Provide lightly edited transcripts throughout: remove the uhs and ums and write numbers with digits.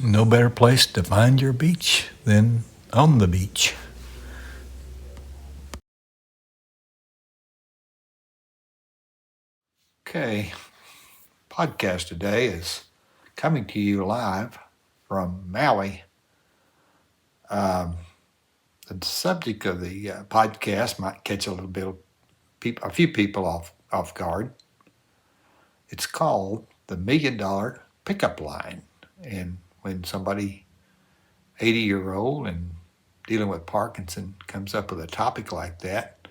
No better place to find your beach than on the beach. Okay, podcast today is coming to you live from Maui. The subject of the podcast might catch a little bit of a few people off guard. It's called the $1 Million Pickup Line, and when somebody 80-year-old and dealing with Parkinson comes up with a topic like that,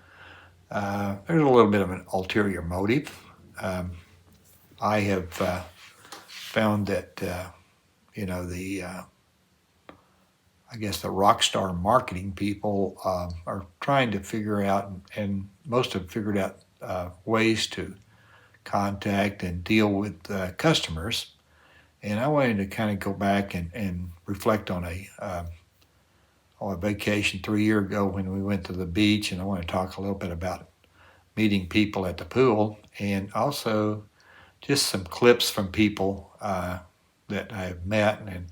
there's a little bit of an ulterior motive. I have found that I guess the rock star marketing people are trying to figure out, and most have figured out ways to contact and deal with customers. And I wanted to kind of go back and reflect on a vacation 3 years ago when we went to the beach, and I want to talk a little bit about meeting people at the pool, and also just some clips from people that I've met and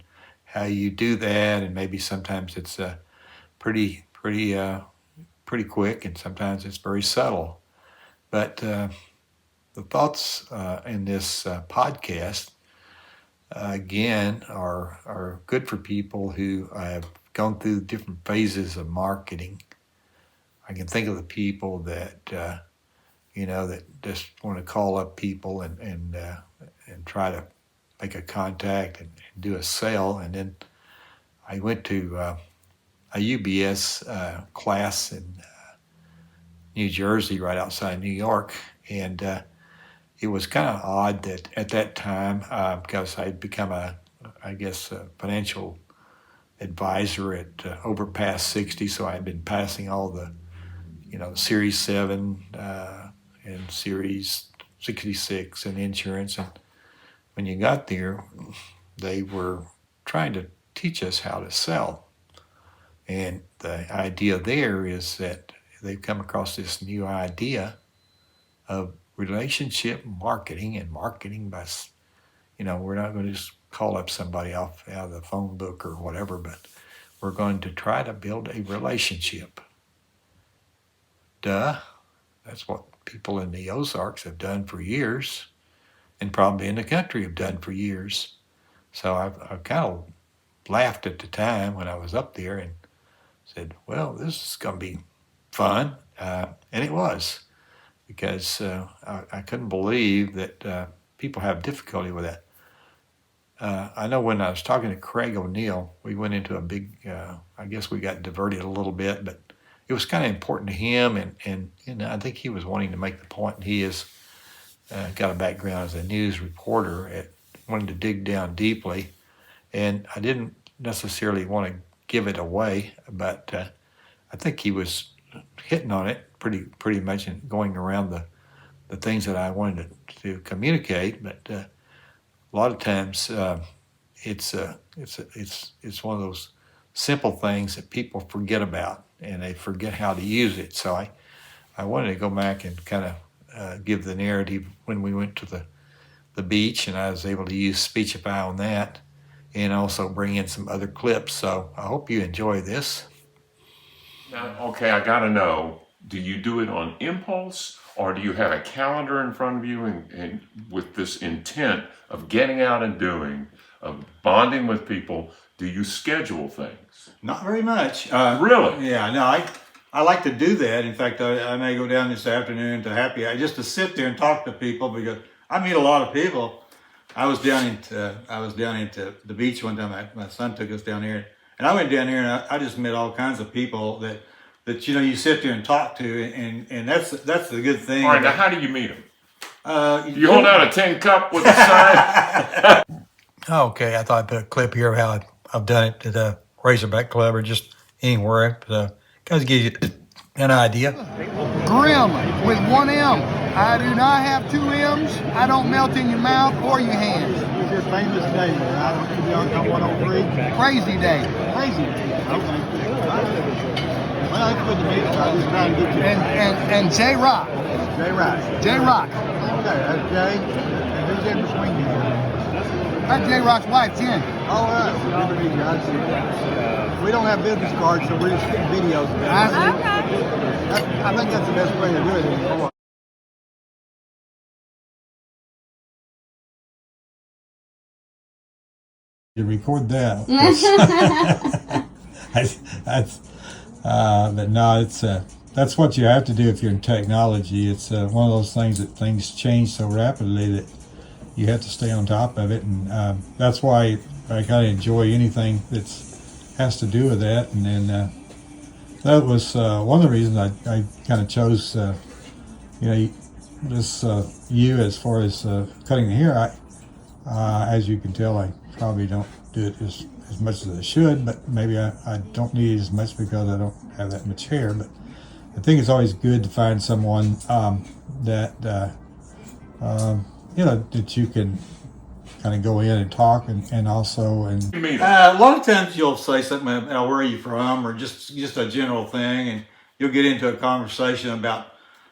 how you do that, and maybe sometimes it's pretty quick, and sometimes it's very subtle. But the thoughts in this podcast again are good for people who have gone through different phases of marketing. I can think of the people that that just want to call up people and try to make a contact and do a sale. And then I went to a UBS class in New Jersey, right outside New York, and it was kind of odd that at that time, because I'd become a financial advisor at over past 60, so I'd been passing all the Series 7 and Series 66 and insurance. And when you got there, they were trying to teach us how to sell. And the idea there is that they've come across this new idea of relationship marketing, and marketing by, we're not going to just call up somebody out of the phone book or whatever, but we're going to try to build a relationship. Duh. That's what people in the Ozarks have done for years, and probably in the country have done for years. So I've kind of laughed at the time when I was up there and said, well, this is going to be fun. And it was, because I couldn't believe that people have difficulty with that. I know when I was talking to Craig O'Neill, we went into a big, I guess we got diverted a little bit, but it was kind of important to him, and I think he was wanting to make the point, and he has got a background as a news reporter, wanting to dig down deeply, and I didn't necessarily want to give it away, but I think he was hitting on it pretty much and going around the things that I wanted to communicate. But a lot of times it's one of those simple things that people forget about, and they forget how to use it. So I wanted to go back and kind of give the narrative when we went to the beach, and I was able to use Speechify on that, and also bring in some other clips. So I hope you enjoy this. Now, okay, I gotta know, do you do it on impulse, or do you have a calendar in front of you and with this intent of getting out and doing, of bonding with people, do you schedule things? Not very much. Really? Yeah, no, I like to do that. In fact, I may go down this afternoon to Happy Hour just to sit there and talk to people, because I meet a lot of people. I was down into the beach one time. My son took us down here, and I went down there, and I just met all kinds of people that you sit there and talk to, and that's the good thing. All right, now how do you meet them? You hold out a tin cup with a sign? Okay, I thought I'd put a clip here of how I've done it at the Razorback Club or just anywhere. But guys, give you an idea. Grim with one M. I do not have two M's. I don't melt in your mouth or your hands. What's your famous day? I don't know, 103? Crazy day. Crazy day. Okay. Well, that's good to meet you. I was trying to get you. And J Rock. J Rock. J Rock. Okay, that's Jay. And who's in between you? That's J-Rock's wife, Jen. All right. Good to meet you. I'd see. We don't have business cards, so we're just getting videos. I think that's the best way to do it anymore. To record that. But no, it's that's what you have to do if you're in technology. It's one of those things that things change so rapidly that you have to stay on top of it, and that's why I kind of enjoy anything that's has to do with that. And then that was one of the reasons I kind of chose, this you as far as cutting the hair. As you can tell, I probably don't do it as much as I should, but maybe I don't need as much because I don't have that much hair. But I think it's always good to find someone that that you can kind of go in and talk and also You mean, A lot of times you'll say something about where are you from or just a general thing, and you'll get into a conversation about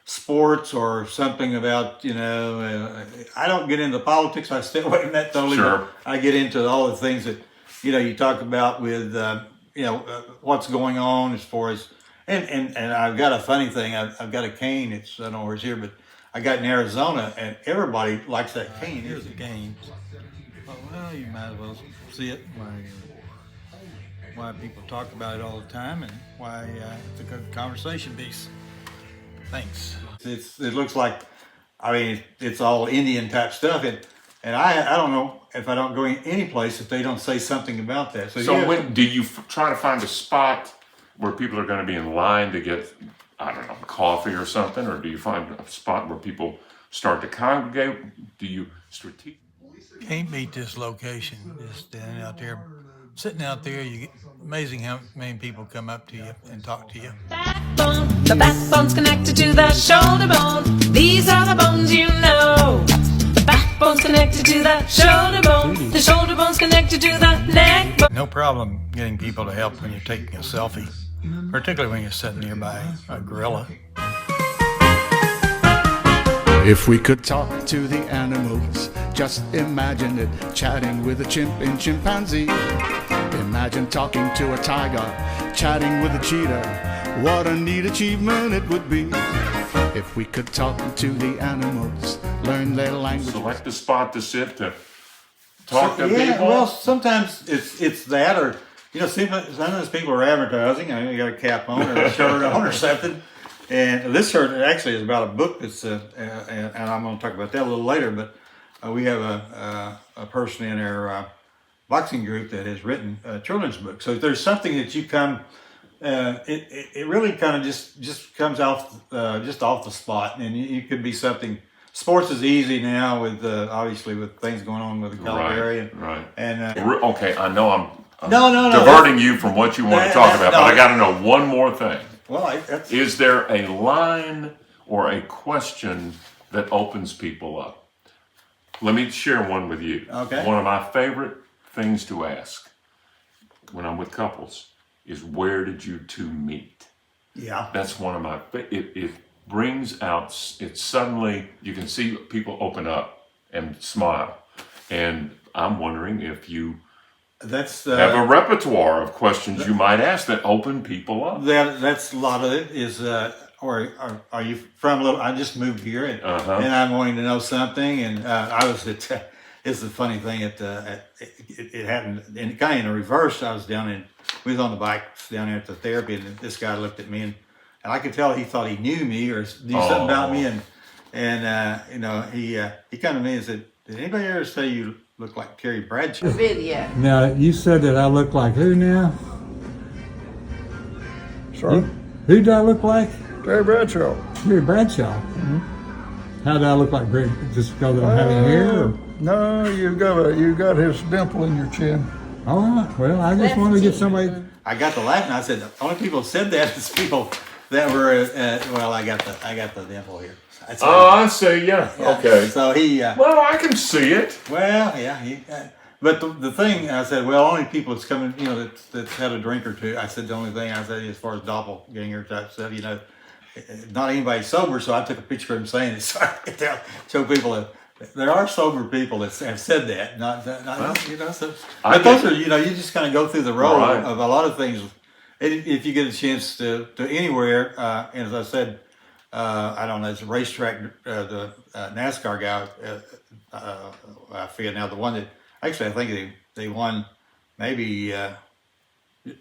sports or something about, I don't get into politics. I stay away from that totally. Sure. But I get into all the things that, you talk about with, what's going on as far as, and I've got a funny thing. I've got a cane. I don't know where it's here, but I got in Arizona, and everybody likes that cane. Here's a cane. Well, you might as well see it. Why people talk about it all the time, and why it's a good conversation piece. Thanks. It looks like, it's all Indian type stuff, and I don't know if I don't go in any place if they don't say something about that. so when do you try to find a spot where people are going to be in line to get, I don't know, coffee or something, or do you find a spot where people start to congregate? Do you strategic? Can't beat this location. Just standing out there, sitting out there. You get amazing how many people come up to you and talk to you. Backbone, the backbone's connected to the shoulder bone. These are the bones you know. The backbone's connected to the shoulder bone. The shoulder bone's connected to the neck bone. No problem getting people to help when you're taking a selfie, particularly when you're sitting nearby a gorilla. If we could talk to the animals, just imagine it, chatting with a chimp and chimpanzee. Imagine talking to a tiger, chatting with a cheetah. What a neat achievement it would be. If we could talk to the animals, learn their language. Select a spot to sit to talk to Yeah, people? well, sometimes it's that, or sometimes people are advertising. You got a cap on or a shirt on or something. And this shirt actually is about a book that's, and I'm going to talk about that a little later. But we have a person in our boxing group that has written a children's book. So if there's something that you come, it really kind of just comes off just off the spot, and you could be something. Sports is easy now with obviously with things going on with the Calipari. Right. And Okay, I know I'm No, diverting you from what you want to talk about, but I got to know one more thing. well, that's Is there a line or a question that opens people up? Let me share one with you. Okay. One of my favorite things to ask when I'm with couples is, where did you two meet? yeah. That's one of my, it brings out, it suddenly, you can see people open up and smile. And I'm wondering if you That's have a repertoire of questions you might ask that open people up. that's a lot of it is or are you from a little? I just moved here and I'm wanting to know something, and I was at. It's the funny thing. It happened and kind of in reverse. I was we was on the bikes down there at the therapy, and this guy looked at me, and I could tell he thought he knew me or knew something about me, and he come to me and said, "Did anybody ever say you look like Terry Bradshaw?" Video. now you said that I look like who now? Sorry, Who do I look like? Terry Bradshaw. Terry Bradshaw. How do I look like Greg? Just because I don't have any hair? Or? No, you got his dimple in your chin. All right. Well, I just wanted to get somebody. I got the laugh, and I said, the only people who said that is people that were well. I got the dimple here. That's Oh, I see. Yeah. Okay. So he. Well, I can see it. Well, yeah. But the thing I said, well, only people that's coming, that's had a drink or two. I said the only thing I said as far as doppelganger type stuff, not anybody sober. So I took a picture of him saying it, so I could show people there are sober people that have said that. Not you know. So, I but those get- are you just kind of go through the road Right. of a lot of things. If you get a chance to anywhere, and as I said, I don't know, it's a racetrack. The NASCAR guy, I forget now the one that actually I think they won maybe.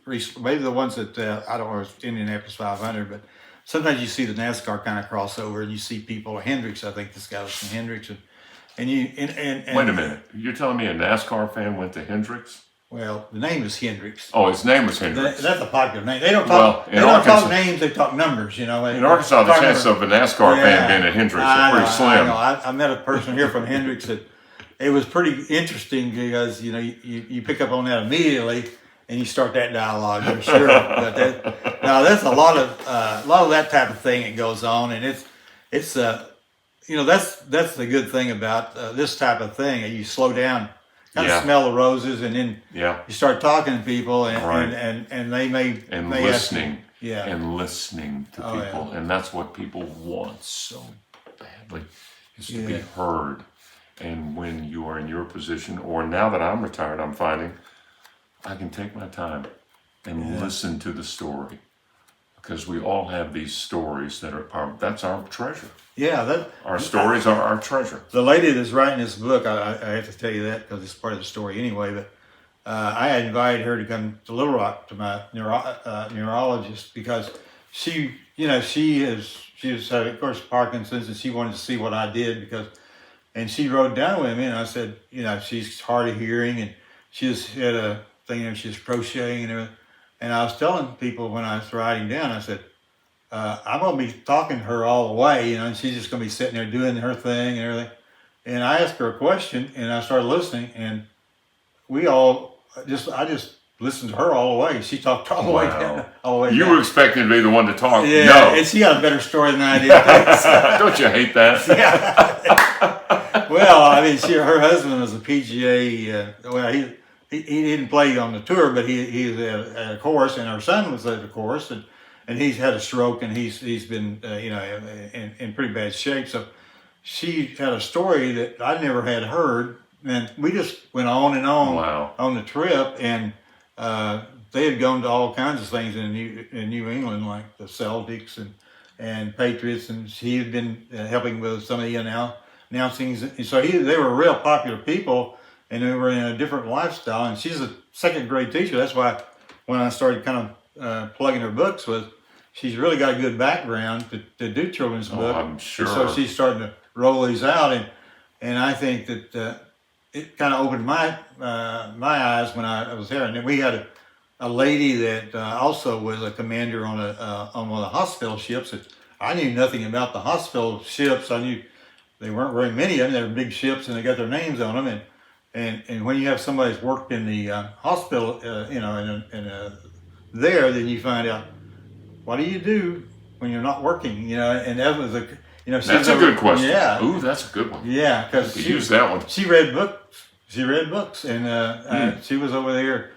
Maybe the ones that I don't know, it's Indianapolis 500, but sometimes you see the NASCAR kind of crossover, and you see people. Hendricks, I think this guy was from Hendricks, and Wait a minute. You're telling me a NASCAR fan went to Hendricks? Well, the name is Hendricks. Oh, his name was Hendricks. That's a popular name. They don't Well, talk. in they don't Arkansas- talk names. They talk numbers. You know. In Arkansas, the chance of a NASCAR fan being at Hendricks are pretty slim. I know. I met a person here from Hendricks that it was pretty interesting because you pick up on that immediately. And you start that dialogue for sure. But that's a lot of that type of thing that goes on, and it's that's the good thing about this type of thing. You slow down, kind Yeah. of smell the roses, and then Yeah. you start talking to people, and Right. and they may And may ask you- listening. yeah. And listening to Oh, people. yeah. And that's what people want so badly, is to be Yeah. heard. And when you are in your position, or now that I'm retired, I'm finding I can take my time and listen to the story. Because we all have these stories that that's our treasure. Yeah, Our stories are our treasure. the lady that's writing this book, I have to tell you that because it's part of the story anyway. But I had invited her to come to Little Rock to my neurologist because she was of course Parkinson's, and she wanted to see what I did and she wrote down with me, and I said, she's hard of hearing, and she just had a thing, she was crocheting and everything. And I was telling people when I was writing down, I said, I'm going to be talking to her all the way, and she's just going to be sitting there doing her thing and everything. And I asked her a question, and I started listening, and I just listened to her all the way. She talked all the way down. All the way You down. were expecting to be the one to talk. Yeah, No. and she got a better story than I did. Don't you hate that? Well, I mean, her husband was a PGA. He didn't play on the tour, but he was at a course, and our son was at a course, and he's had a stroke, and he's been in pretty bad shape. So she had a story that I never had heard, and we just went on and on Wow. on the trip, and they had gone to all kinds of things in New England, like the Celtics and Patriots, and he had been helping with some of the announcings. And so they were real popular people, and they were in a different lifestyle. And she's a second grade teacher. That's why when I started kind of plugging her books she's really got a good background to do children's books. I'm sure. And so she's starting to roll these out, and I think that it kind of opened my eyes when I was there. And then we had a lady that also was a commander on one of the hospital ships. That I knew nothing about the hospital ships. I knew they weren't very many of them. They were big ships, and they got their names on them. And when you have somebody that's worked in the hospital, there, then you find out, what do you do when you're not working? And that was That's a good question. Yeah. Ooh, that's a good one. Yeah, because You could use that one. she read books, and she was over there,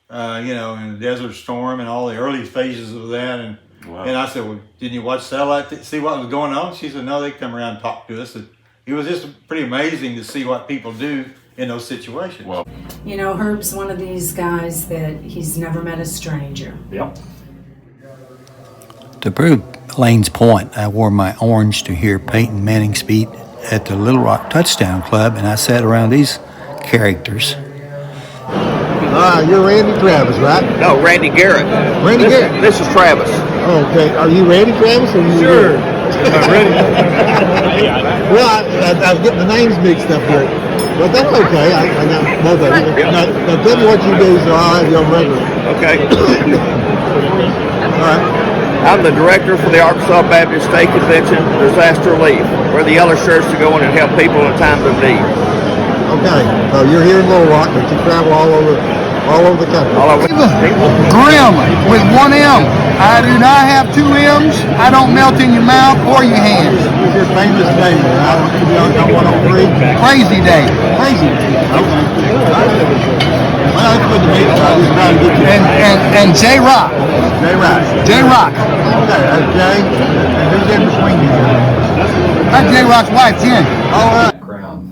in the Desert Storm and all the early phases of that. And Wow. and I said, well, didn't you watch Satellite to see what was going on? She said, no, they come around and talk to us. And it was just pretty amazing to see what people do in those situations. Well, Herb's one of these guys that he's never met a stranger. yep. To prove Lane's point, I wore my orange to hear Peyton Manning speak at the Little Rock Touchdown Club, and I sat around these characters. You're Randy Travis, right? No, Randy Garrett. Randy Garrett. This is Travis. Okay. Are you Randy Travis? Or you Sure. ready? Well, I was getting the names mixed up here. But that's okay. I got both of you. Now tell me what you do so I'll have you on record. Okay. All right. I'm the director for the Arkansas Baptist State Convention Disaster Relief. We're the yellow shirts to go in and help people in times of need. Okay. So you're here in Little Rock, but you travel all over the country. All over. Grim with one M. I do not have two M's. I don't melt in your mouth or your hands. What's your famous name? I don't want to read. Crazy day. Crazy. Okay. Well, that's good to meet you. I was trying to get you. And J Rock. Jay Rock. J Rock. Okay, that's Jay. And who's in between you? That's J Rock's wife, Jen. All right. Background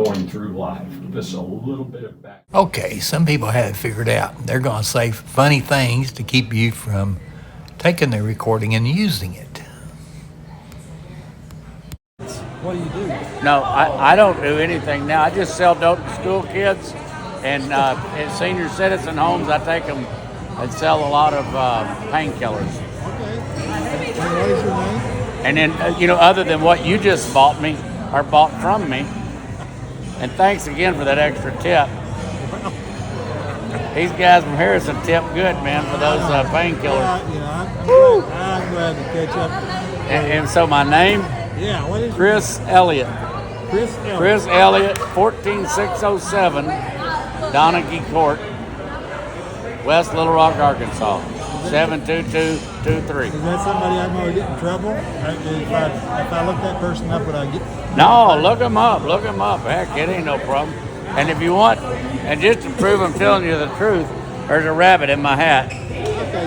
going through life. Just a little bit of back. Okay, some people have it figured out. They're going to say funny things to keep you from taking their recording and using it. What do you do? No, I don't do anything now. I just sell dope to school kids, and in senior citizen homes, I take them and sell a lot of painkillers. Okay. And what is your name? And then, other than what you just bought me or bought from me, and thanks again for that extra tip. These guys from Harrison tip good, man, for those painkillers. I'm glad to catch up. And so my name, Yeah, what is Chris Elliott. Chris Elliott? Chris Elliott, 14607 Donaghy Court, West Little Rock, Arkansas, 72223. Is that somebody I'm going to get in trouble? If I look that person up, would I get... No, look them up. Look them up. Heck, it ain't no problem. And if you want, and just to prove I'm telling you the truth, there's a rabbit in my hat. Okay,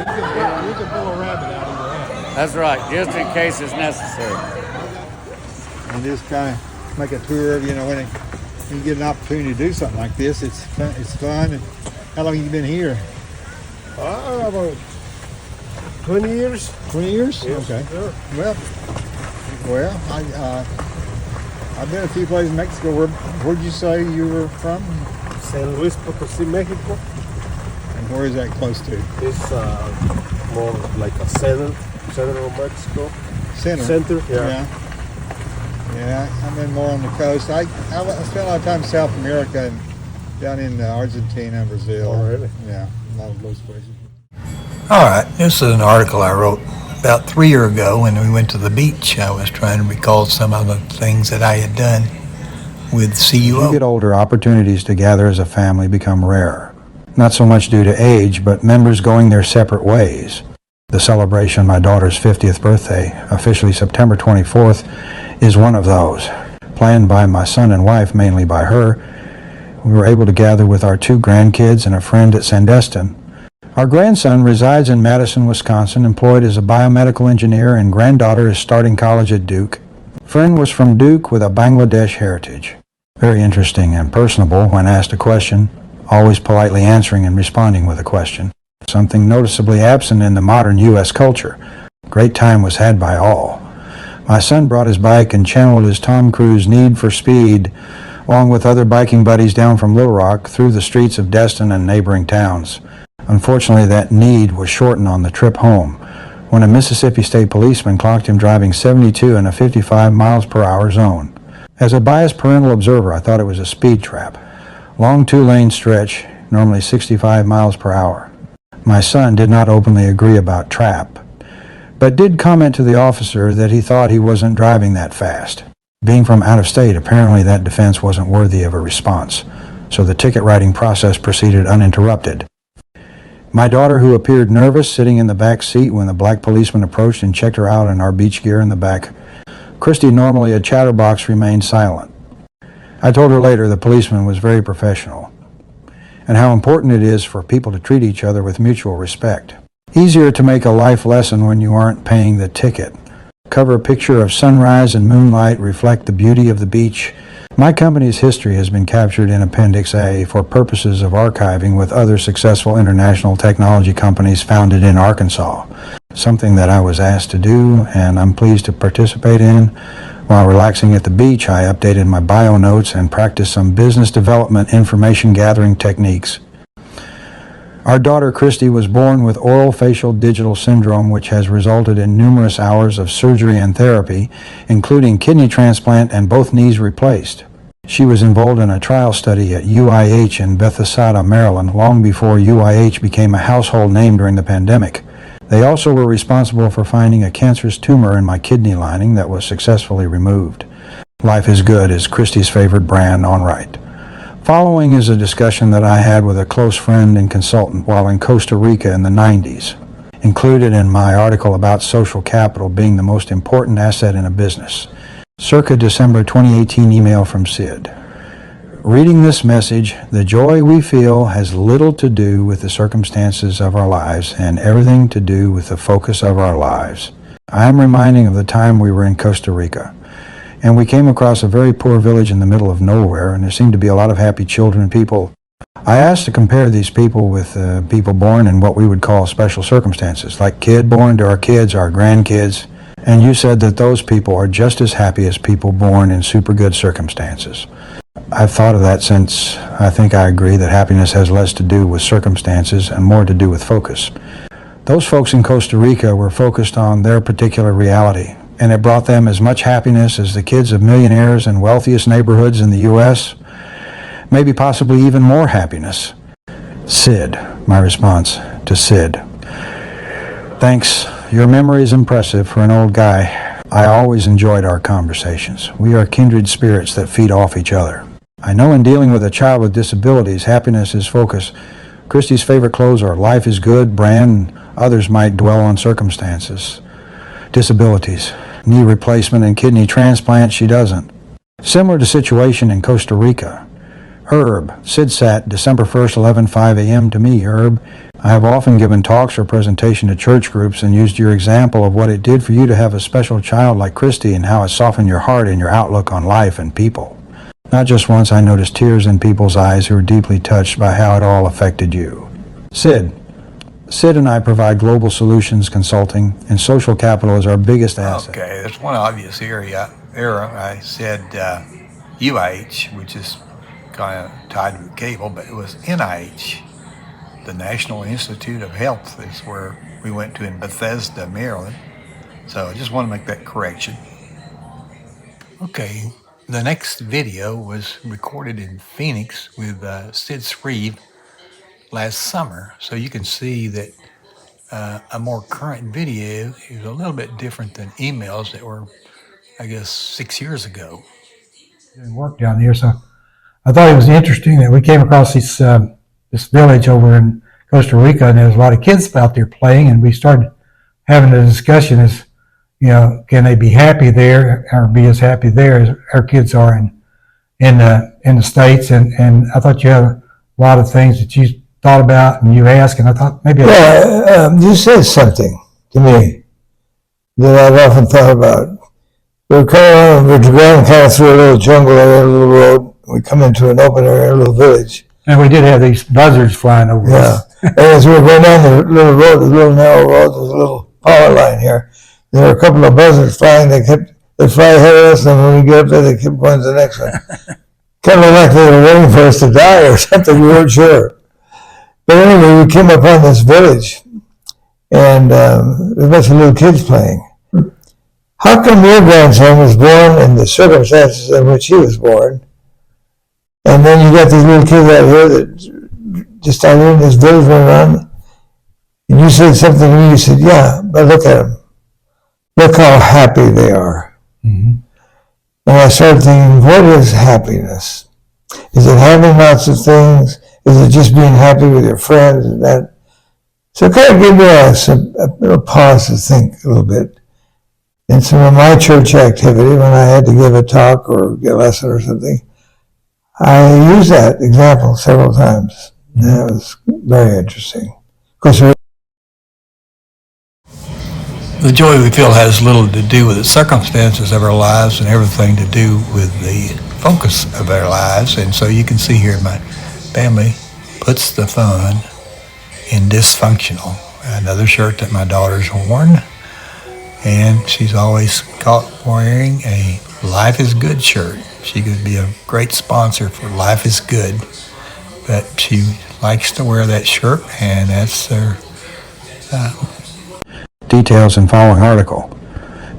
you can pull a rabbit out of your hat. That's right, just in case it's necessary. And just kind of make a tour of, when you get an opportunity to do something like this, it's fun. And how long have you been here? About 20 years. 20 years? Yes, Okay. sure. Well, I've been a few places in Mexico. Where'd you say you were from? San Luis Potosí, Mexico. And where is that close to? It's more like a center of Mexico. Center? yeah. Yeah, I've been more on the coast. I spent a lot of time in South America and down in Argentina and Brazil. Oh, really? Yeah, a lot of those places. All right, this is an article I wrote about 3 years ago when we went to the beach. I was trying to recall some of the things that I had done with As you CUO. get older, opportunities to gather as a family become rarer. Not so much due to age, but members going their separate ways. The celebration of my daughter's 50th birthday, officially September 24th, is one of those. Planned by my son and wife, mainly by her, we were able to gather with our 2 grandkids and a friend at Sandestin. Our grandson resides in Madison, Wisconsin, employed as a biomedical engineer, and granddaughter is starting college at Duke. Friend was from Duke with a Bangladesh heritage. Very interesting and personable when asked a question, always politely answering and responding with a question. Something noticeably absent in the modern U.S. culture. Great time was had by all. My son brought his bike and channeled his Tom Cruise need for speed, along with other biking buddies down from Little Rock, through the streets of Destin and neighboring towns. Unfortunately, that need was shortened on the trip home, when a Mississippi State policeman clocked him driving 72 in a 55 miles per hour zone. As a biased parental observer, I thought it was a speed trap. Long 2-lane stretch, normally 65 miles per hour. My son did not openly agree about trap, but did comment to the officer that he thought he wasn't driving that fast. Being from out of state, apparently that defense wasn't worthy of a response, so the ticket writing process proceeded uninterrupted. My daughter, who appeared nervous, sitting in the back seat when the black policeman approached and checked her out in our beach gear in the back. Christy, normally a chatterbox, remained silent. I told her later the policeman was very professional, and how important it is for people to treat each other with mutual respect. Easier to make a life lesson when you aren't paying the ticket. Cover picture of sunrise and moonlight reflect the beauty of the beach. My company's history has been captured in Appendix A for purposes of archiving with other successful international technology companies founded in Arkansas. Something that I was asked to do, and I'm pleased to participate in. While relaxing at the beach, I updated my bio notes and practiced some business development information gathering techniques. Our daughter Christy was born with oral facial digital syndrome, which has resulted in numerous hours of surgery and therapy, including kidney transplant and both knees replaced. She was involved in a trial study at UIH in Bethesda, Maryland, long before UIH became a household name during the pandemic. They also were responsible for finding a cancerous tumor in my kidney lining that was successfully removed. Life is Good is Christy's favorite brand on Right. Following is a discussion that I had with a close friend and consultant while in Costa Rica in the 90s, included in my article about social capital being the most important asset in a business. Circa December 2018 email from Sid. Reading this message, the joy we feel has little to do with the circumstances of our lives and everything to do with the focus of our lives. I am reminding of the time we were in Costa Rica. and we came across a very poor village in the middle of nowhere, and there seemed to be a lot of happy children and people. I asked to compare these people with people born in what we would call special circumstances, like kid born to our kids, our grandkids, and you said that those people are just as happy as people born in super good circumstances. I've thought of that since I think I agree that happiness has less to do with circumstances and more to do with focus. Those folks in Costa Rica were focused on their particular reality, and it brought them as much happiness as the kids of millionaires and wealthiest neighborhoods in the U.S., maybe possibly even more happiness. Sid, my response to Sid. Thanks. Your memory is impressive for an old guy. I always enjoyed our conversations. We are kindred spirits that feed off each other. I know in dealing with a child with disabilities, happiness is focus. Christy's favorite clothes are Life is Good, brand. Others might dwell on circumstances. Disabilities, knee replacement and kidney transplant, she doesn't. Similar to situation in Costa Rica. Herb, Sid sat December 1st, 11:05 a.m. to me, Herb. I have often given talks or presentation to church groups and used your example of what it did for you to have a special child like Christy and how it softened your heart and your outlook on life and people. Not just once, I noticed tears in people's eyes who were deeply touched by how it all affected you. Sid and I provide global solutions consulting, and social capital is our biggest asset. Okay, there's one obvious area. I said UIH, which is kind of tied with cable, but it was NIH, the National Institute of Health, is where we went to in Bethesda, Maryland. So I just want to make that correction. Okay, the next video was recorded in Phoenix with Sid Shreve last summer. So you can see that a more current video is a little bit different than emails that were, I guess, 6 years ago. Doing work down there, so I thought it was interesting that we came across this village over in Costa Rica, and there was a lot of kids out there playing, and we started having a discussion as, you know, can they be happy there or be as happy there as our kids are in the States? And I thought you had a lot of things that you thought about and you asked, and I thought maybe you said something to me that I've often thought about. We're going kind of through a little jungle area, a little road. We come into an open area, a little village. And we did have these buzzards flying over us. And as we were going down the little road, the little narrow road, there's a little power line here. There were a couple of buzzards flying. They'd fly ahead of us, and when we get up there, they kept going to the next one. Kind of like they were waiting for us to die or something. We weren't sure. But anyway, we came upon this village, and there was a bunch of little kids playing. How come your grandson was born in the circumstances in which he was born, and then you got these little kids out here that just out here in this village running around, and you said something to me, you said, yeah, but look at them. Look how happy they are. Mm-hmm. And I started thinking, what is happiness? Is it having lots of things? Is it just being happy with your friends and that? So it kind of gave me a little pause to think a little bit. In some of my church activity, when I had to give a talk or a lesson or something, I used that example several times. And it was very interesting. Of course, The joy we feel has little to do with the circumstances of our lives and everything to do with the focus of our lives. And so you can see here my family puts the fun in dysfunctional. Another shirt that my daughter's worn. And she's always caught wearing a Life is Good shirt. She could be a great sponsor for Life is Good. But she likes to wear that shirt, and that's their... Details in following article.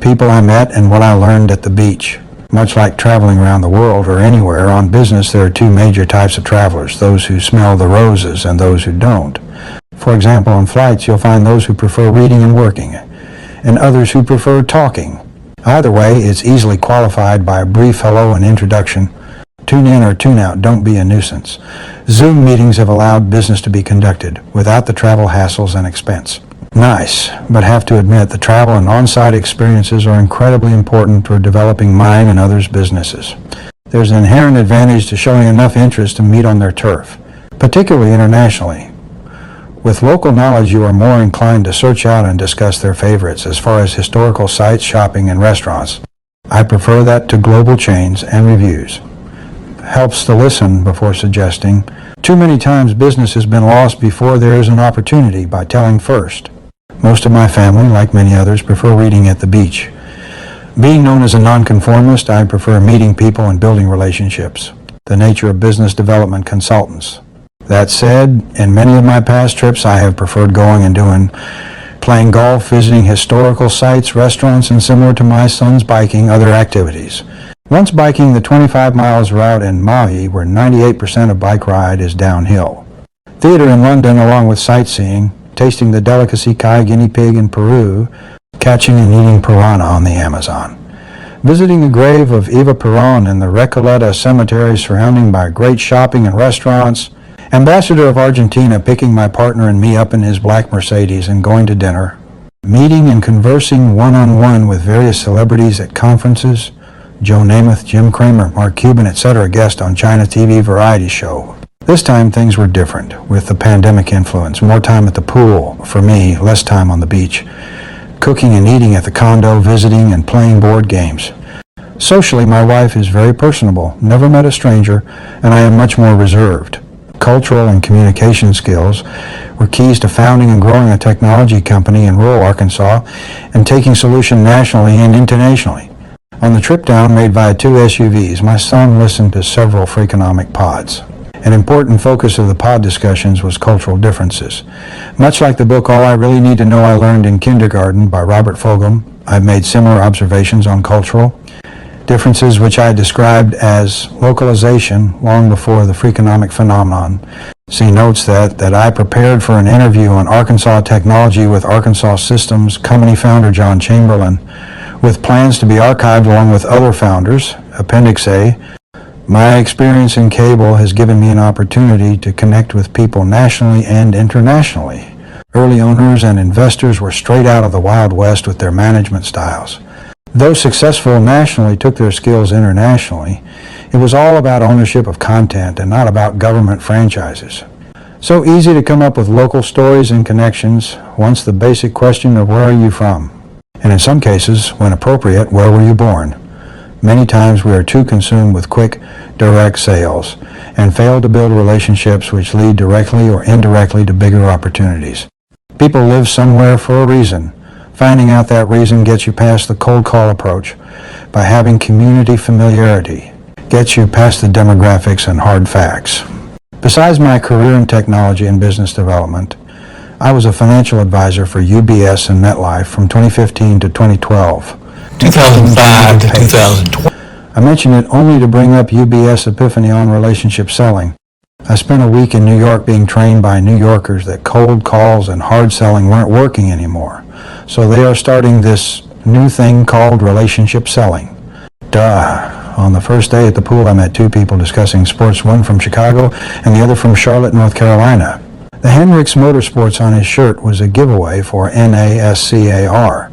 People I met and what I learned at the beach. Much like traveling around the world or anywhere on business, there are two major types of travelers, those who smell the roses and those who don't. For example, on flights you'll find those who prefer reading and working, and others who prefer talking. Either way, it's easily qualified by a brief hello and introduction. Tune in or tune out, don't be a nuisance. Zoom meetings have allowed business to be conducted without the travel hassles and expense. Nice, but have to admit the travel and on-site experiences are incredibly important for developing mine and others' businesses. There's an inherent advantage to showing enough interest to meet on their turf, particularly internationally. With local knowledge, you are more inclined to search out and discuss their favorites as far as historical sites, shopping, and restaurants. I prefer that to global chains and reviews. Helps to listen before suggesting. Too many times business has been lost before there is an opportunity by telling first. Most of my family, like many others, prefer reading at the beach. Being known as a nonconformist, I prefer meeting people and building relationships. The nature of business development consultants. That said, in many of my past trips, I have preferred going and doing playing golf, visiting historical sites, restaurants, and similar to my son's biking, other activities. Once biking the 25 miles route in Maui, where 98% of bike ride is downhill. Theater in London, along with sightseeing, tasting the delicacy Kai guinea pig in Peru, catching and eating piranha on the Amazon. Visiting the grave of Eva Peron in the Recoleta Cemetery, surrounding by great shopping and restaurants. Ambassador of Argentina picking my partner and me up in his black Mercedes and going to dinner. Meeting and conversing one-on-one with various celebrities at conferences. Joe Namath, Jim Cramer, Mark Cuban, etc. guest on China TV variety show. This time things were different, with the pandemic influence. More time at the pool, for me, less time on the beach. Cooking and eating at the condo, visiting and playing board games. Socially, my wife is very personable, never met a stranger, and I am much more reserved. Cultural and communication skills were keys to founding and growing a technology company in rural Arkansas and taking solution nationally and internationally. On the trip down, made via 2 SUVs, my son listened to several Freakonomic pods. An important focus of the pod discussions was cultural differences. Much like the book All I Really Need to Know I Learned in Kindergarten by Robert Fulghum, I've made similar observations on cultural differences which I described as localization long before the Freakonomic phenomenon. See notes that I prepared for an interview on Arkansas technology with Arkansas Systems company founder John Chamberlain, with plans to be archived along with other founders. Appendix A. My experience in cable has given me an opportunity to connect with people nationally and internationally. Early owners and investors were straight out of the Wild West with their management styles. Those successful nationally took their skills internationally. It was all about ownership of content and not about government franchises. So easy to come up with local stories and connections once the basic question of where are you from? And in some cases, when appropriate, where were you born? Many times we are too consumed with quick, direct sales and fail to build relationships which lead directly or indirectly to bigger opportunities. People live somewhere for a reason. Finding out that reason gets you past the cold call approach by having community familiarity, gets you past the demographics and hard facts. Besides my career in technology and business development, I was a financial advisor for UBS and MetLife from 2015 to 2012. 2005 to 2012. I mention it only to bring up UBS epiphany on relationship selling. I spent a week in New York being trained by New Yorkers that cold calls and hard selling weren't working anymore. So they are starting this new thing called relationship selling. Duh. On the first day at the pool, I met 2 people discussing sports, one from Chicago and the other from Charlotte, North Carolina. The Hendricks Motorsports on his shirt was a giveaway for NASCAR.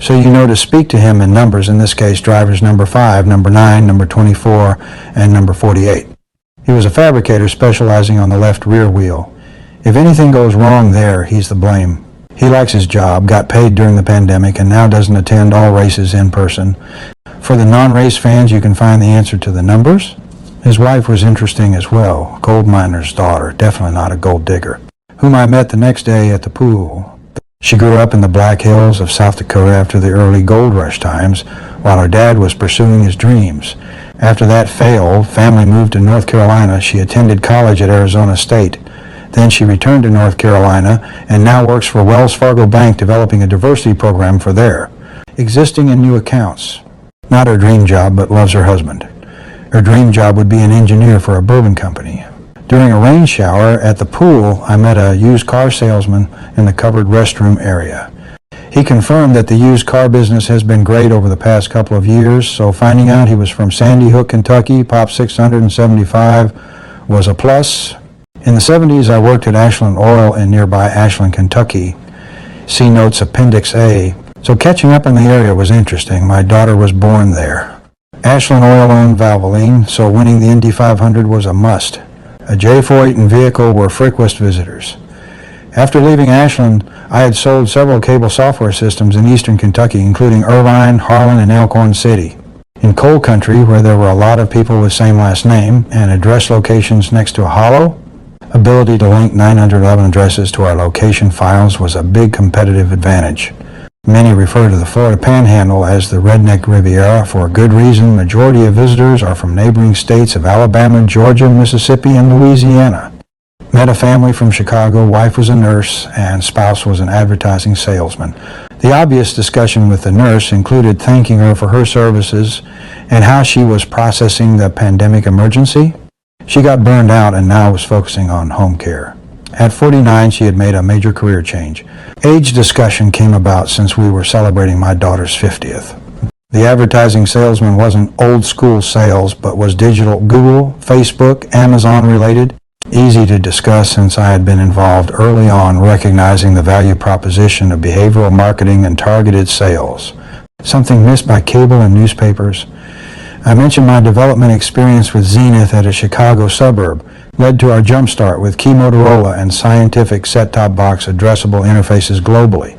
So you know to speak to him in numbers, in this case drivers number 5, number 9, number 24, and number 48. He was a fabricator specializing on the left rear wheel. If anything goes wrong there, he's the blame. He likes his job, got paid during the pandemic, and now doesn't attend all races in person. For the non-race fans, you can find the answer to the numbers. His wife was interesting as well, gold miner's daughter, definitely not a gold digger, whom I met the next day at the pool. She grew up in the Black Hills of South Dakota after the early gold rush times, while her dad was pursuing his dreams. After that failed, family moved to North Carolina. She attended college at Arizona State. Then she returned to North Carolina and now works for Wells Fargo Bank developing a diversity program for there. Existing and new accounts. Not her dream job, but loves her husband. Her dream job would be an engineer for a bourbon company. During a rain shower at the pool, I met a used car salesman in the covered restroom area. He confirmed that the used car business has been great over the past couple of years, so finding out he was from Sandy Hook, Kentucky, Pop 675, was a plus. In the 70s, I worked at Ashland Oil in nearby Ashland, Kentucky. See notes Appendix A. So catching up in the area was interesting. My daughter was born there. Ashland Oil owned Valvoline, so winning the Indy 500 was a must. A J4 vehicle were frequent visitors. After leaving Ashland, I had sold several cable software systems in eastern Kentucky, including Irvine, Harlan, and Elkhorn City. In coal country, where there were a lot of people with same last name and address locations next to a hollow, ability to link 911 addresses to our location files was a big competitive advantage. Many refer to the Florida Panhandle as the Redneck Riviera for a good reason. Majority of visitors are from neighboring states of Alabama, Georgia, Mississippi, and Louisiana. Met a family from Chicago, wife was a nurse, and spouse was an advertising salesman. The obvious discussion with the nurse included thanking her for her services and how she was processing the pandemic emergency. She got burned out and now was focusing on home care. At 49, she had made a major career change. Age discussion came about since we were celebrating my daughter's 50th. The advertising salesman wasn't old school sales, but was digital Google, Facebook, Amazon related. Easy to discuss since I had been involved early on, recognizing the value proposition of behavioral marketing and targeted sales. Something missed by cable and newspapers. I mentioned my development experience with Zenith at a Chicago suburb, led to our jumpstart with Key Motorola and Scientific set-top box addressable interfaces globally.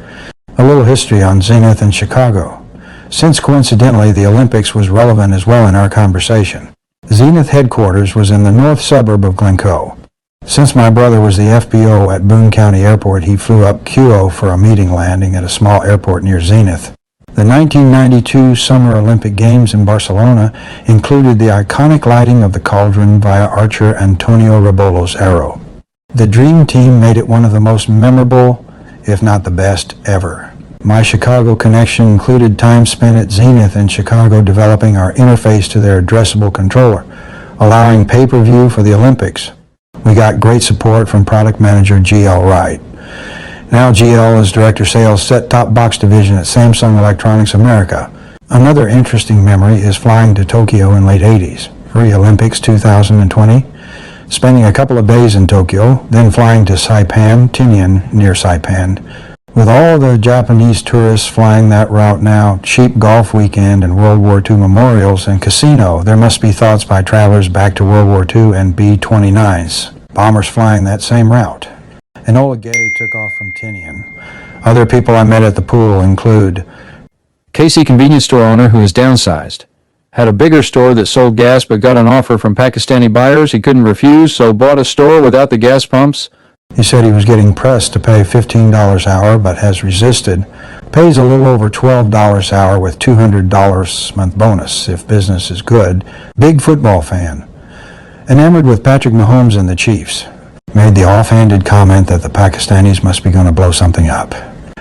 A little history on Zenith and Chicago. Since coincidentally the Olympics was relevant as well in our conversation. Zenith headquarters was in the north suburb of Glencoe. Since my brother was the FBO at Boone County Airport, he flew up QO for a meeting landing at a small airport near Zenith. The 1992 Summer Olympic Games in Barcelona included the iconic lighting of the cauldron via archer Antonio Rebolo's arrow. The Dream Team made it one of the most memorable, if not the best, ever. My Chicago connection included time spent at Zenith in Chicago developing our interface to their addressable controller, allowing pay-per-view for the Olympics. We got great support from product manager G.L. Wright. Now GL is Director Sales Set-Top Box Division at Samsung Electronics America. Another interesting memory is flying to Tokyo in late 80s, Rio-Olympics 2020, spending a couple of days in Tokyo, then flying to Saipan, Tinian, near Saipan. With all the Japanese tourists flying that route now, cheap golf weekend and World War II memorials and casino, there must be thoughts by travelers back to World War II and B-29s, bombers flying that same route. Enola Gay took off from Tinian. Other people I met at the pool include Casey convenience store owner who has downsized. Had a bigger store that sold gas but got an offer from Pakistani buyers he couldn't refuse, so bought a store without the gas pumps. He said he was getting pressed to pay $15 an hour but has resisted. Pays a little over $12 an hour with $200 a month bonus if business is good. Big football fan. Enamored with Patrick Mahomes and the Chiefs. Made the offhanded comment that the Pakistanis must be going to blow something up.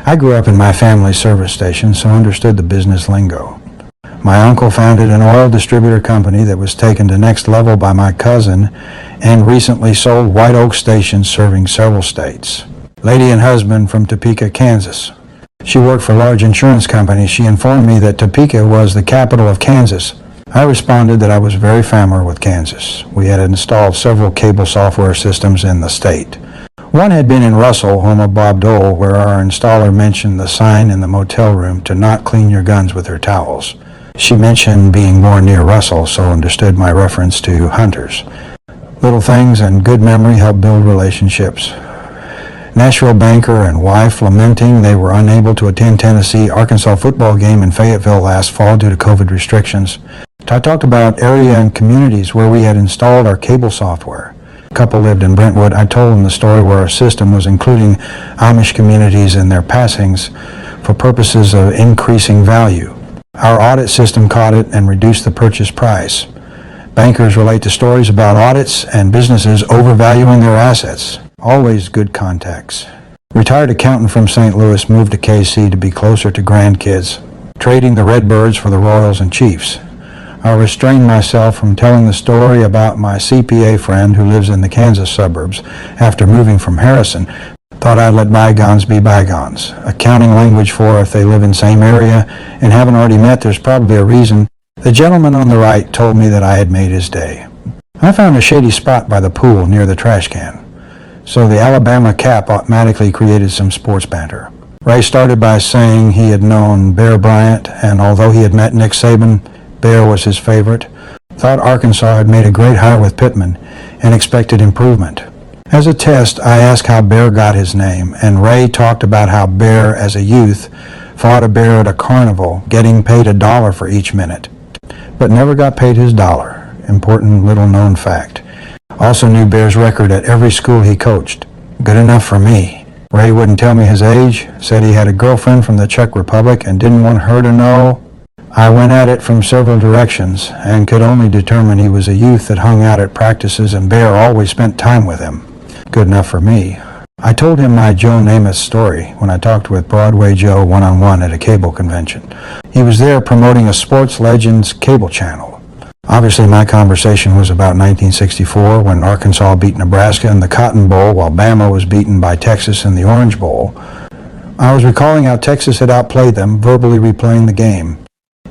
I grew up in my family's service station, so understood the business lingo. My uncle founded an oil distributor company that was taken to next level by my cousin and recently sold White Oak stations serving several states. Lady and husband from Topeka, Kansas. She worked for large insurance companies. She informed me that Topeka was the capital of Kansas. I responded that I was very familiar with Kansas. We had installed several cable software systems in the state. One had been in Russell, home of Bob Dole, where our installer mentioned the sign in the motel room to not clean your guns with her towels. She mentioned being more near Russell, so understood my reference to hunters. Little things and good memory help build relationships. Nashville banker and wife lamenting they were unable to attend Tennessee-Arkansas football game in Fayetteville last fall due to COVID restrictions. I talked about area and communities where we had installed our cable software. A couple lived in Brentwood. I told them the story where our system was including Amish communities in their passings for purposes of increasing value. Our audit system caught it and reduced the purchase price. Bankers relate to stories about audits and businesses overvaluing their assets. Always good contacts. Retired accountant from St. Louis moved to KC to be closer to grandkids, trading the Redbirds for the Royals and Chiefs. I restrained myself from telling the story about my CPA friend who lives in the Kansas suburbs after moving from Harrison. Thought I'd let bygones be bygones. Accounting language for if they live in same area and haven't already met, there's probably a reason. The gentleman on the right told me that I had made his day. I found a shady spot by the pool near the trash can. So the Alabama cap automatically created some sports banter. Ray started by saying he had known Bear Bryant, and although he had met Nick Saban, Bear was his favorite. Thought Arkansas had made a great hire with Pittman and expected improvement. As a test, I asked how Bear got his name, and Ray talked about how Bear, as a youth, fought a bear at a carnival, getting paid $1 for each minute. but never got paid his dollar. Important little known fact. Also knew Bear's record at every school he coached. Good enough for me. Ray wouldn't tell me his age, said he had a girlfriend from the Czech Republic and didn't want her to know. I went at it from several directions and could only determine he was a youth that hung out at practices and Bear always spent time with him. Good enough for me. I told him my Joe Namath story when I talked with Broadway Joe one-on-one at a cable convention. He was there promoting a sports legends cable channel. Obviously my conversation was about 1964 when Arkansas beat Nebraska in the Cotton Bowl while Bama was beaten by Texas in the Orange Bowl. I was recalling how Texas had outplayed them, verbally replaying the game.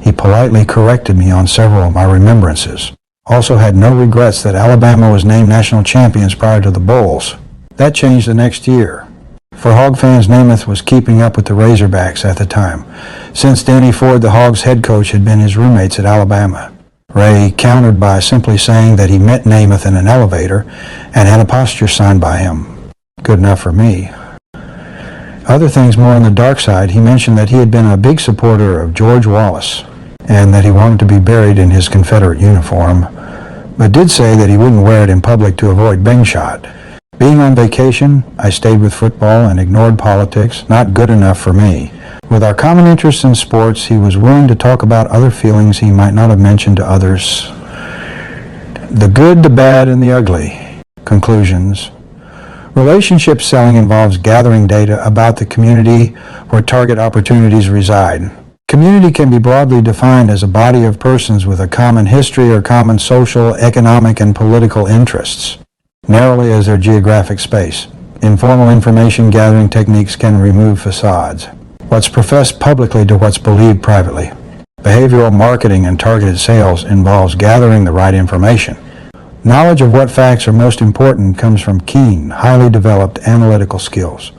He politely corrected me on several of my remembrances. Also had no regrets that Alabama was named national champions prior to the Bowls. That changed the next year. For Hog fans, Namath was keeping up with the Razorbacks at the time. Since Danny Ford, the Hogs head coach, had been his roommates at Alabama. Ray countered by simply saying that he met Namath in an elevator and had a posture signed by him. Good enough for me. Other things more on the dark side, he mentioned that he had been a big supporter of George Wallace and that he wanted to be buried in his Confederate uniform, but did say that he wouldn't wear it in public to avoid being shot. Being on vacation, I stayed with football and ignored politics. Not good enough for me. With our common interest in sports, he was willing to talk about other feelings he might not have mentioned to others. The good, the bad, and the ugly. Conclusions. Relationship selling involves gathering data about the community where target opportunities reside. Community can be broadly defined as a body of persons with a common history or common social, economic, and political interests, narrowly as their geographic space. Informal information gathering techniques can remove facades. What's professed publicly to what's believed privately. Behavioral marketing and targeted sales involves gathering the right information. Knowledge of what facts are most important comes from keen, highly developed analytical skills.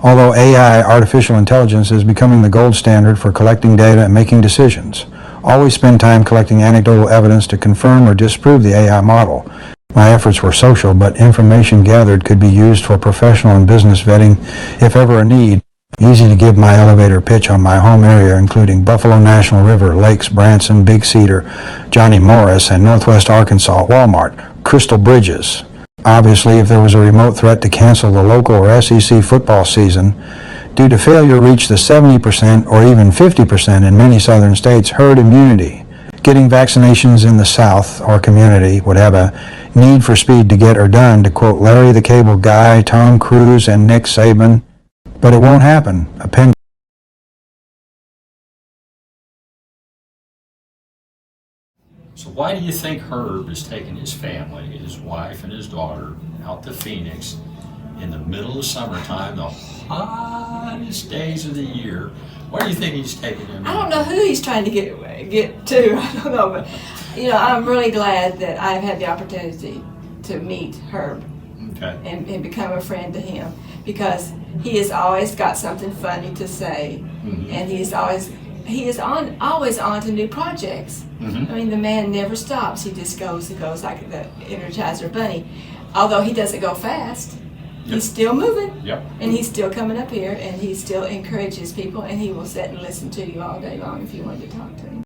Although AI, artificial intelligence, is becoming the gold standard for collecting data and making decisions, always spend time collecting anecdotal evidence to confirm or disprove the AI model. My efforts were social, but information gathered could be used for professional and business vetting if ever a need. Easy to give my elevator pitch on my home area, including Buffalo National River, Lakes, Branson, Big Cedar, Johnny Morris, and Northwest Arkansas, Walmart, Crystal Bridges. Obviously, if there was a remote threat to cancel the local or SEC football season, due to failure to reach the 70% or even 50% in many southern states herd immunity, getting vaccinations in the South or community would have a need for speed to get her done, to quote Larry the Cable Guy, Tom Cruise, and Nick Saban. But it won't happen. So why do you think Herb is taking his family, his wife and his daughter, out to Phoenix in the middle of summertime, the hottest days of the year? Why do you think he's taking them? I don't know who he's trying to get to. I don't know, but I'm really glad that I've had the opportunity to meet Herb and become a friend to him, because he has always got something funny to say, and he is always on to new projects. I mean, the man never stops. He just goes like the Energizer Bunny. Although he doesn't go fast, he's still moving, and he's still coming up here, and he still encourages people, and he will sit and listen to you all day long if you wanted to talk to him.